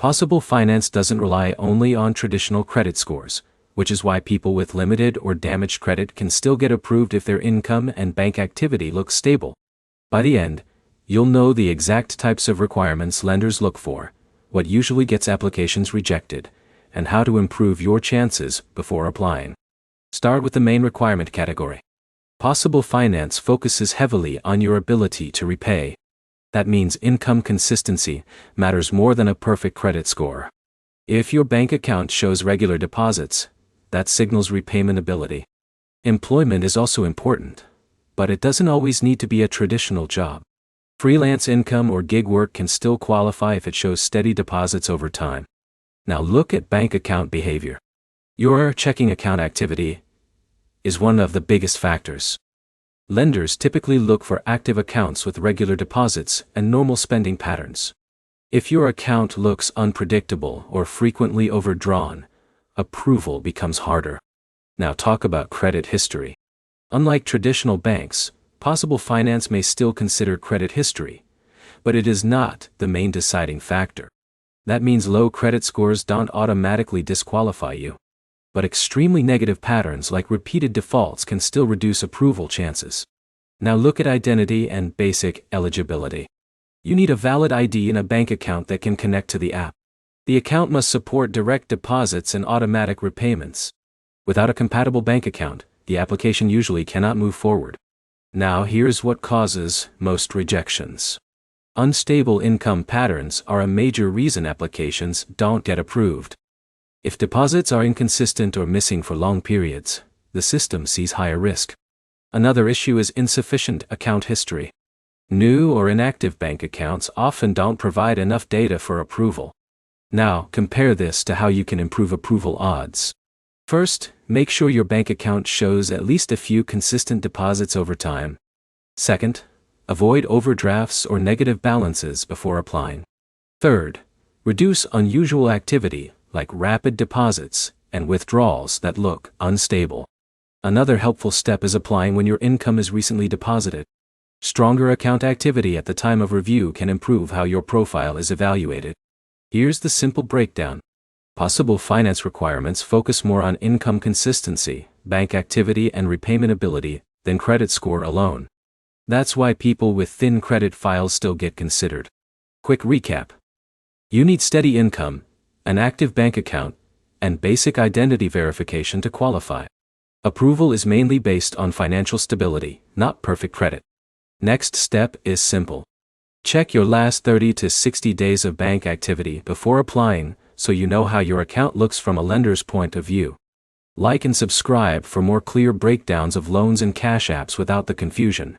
Possible Finance doesn't rely only on traditional credit scores, which is why people with limited or damaged credit can still get approved if their income and bank activity looks stable. By the end, you'll know the exact types of requirements lenders look for, what usually gets applications rejected, and how to improve your chances before applying. Start with the main requirement category. Possible Finance focuses heavily on your ability to repay. That means income consistency matters more than a perfect credit score. If your bank account shows regular deposits, that signals repayment ability. Employment is also important, but it doesn't always need to be a traditional job. Freelance income or gig work can still qualify if it shows steady deposits over time. Now look at bank account behavior. Your checking account activity is one of the biggest factors. Lenders typically look for active accounts with regular deposits and normal spending patterns. If your account looks unpredictable or frequently overdrawn, approval becomes harder. Now talk about credit history. Unlike traditional banks, Possible Finance may still consider credit history, but it is not the main deciding factor. That means low credit scores don't automatically disqualify you. But extremely negative patterns like repeated defaults can still reduce approval chances. Now look at identity and basic eligibility. You need a valid ID and a bank account that can connect to the app. The account must support direct deposits and automatic repayments. Without a compatible bank account, the application usually cannot move forward. Now here's what causes most rejections. Unstable income patterns are a major reason applications don't get approved. If deposits are inconsistent or missing for long periods, the system sees higher risk. Another issue is insufficient account history. New or inactive bank accounts often don't provide enough data for approval. Now, compare this to how you can improve approval odds. First, make sure your bank account shows at least a few consistent deposits over time. Second, avoid overdrafts or negative balances before applying. Third, reduce unusual activity, like rapid deposits and withdrawals that look unstable. Another helpful step is applying when your income is recently deposited. Stronger account activity at the time of review can improve how your profile is evaluated. Here's the simple breakdown. Possible Finance requirements focus more on income consistency, bank activity, and repayment ability than credit score alone. That's why people with thin credit files still get considered. Quick recap. You need steady income, an active bank account, and basic identity verification to qualify. Approval is mainly based on financial stability, not perfect credit. Next step is simple. Check your last 30 to 60 days of bank activity before applying so you know how your account looks from a lender's point of view. Like and subscribe for more clear breakdowns of loans and cash apps without the confusion.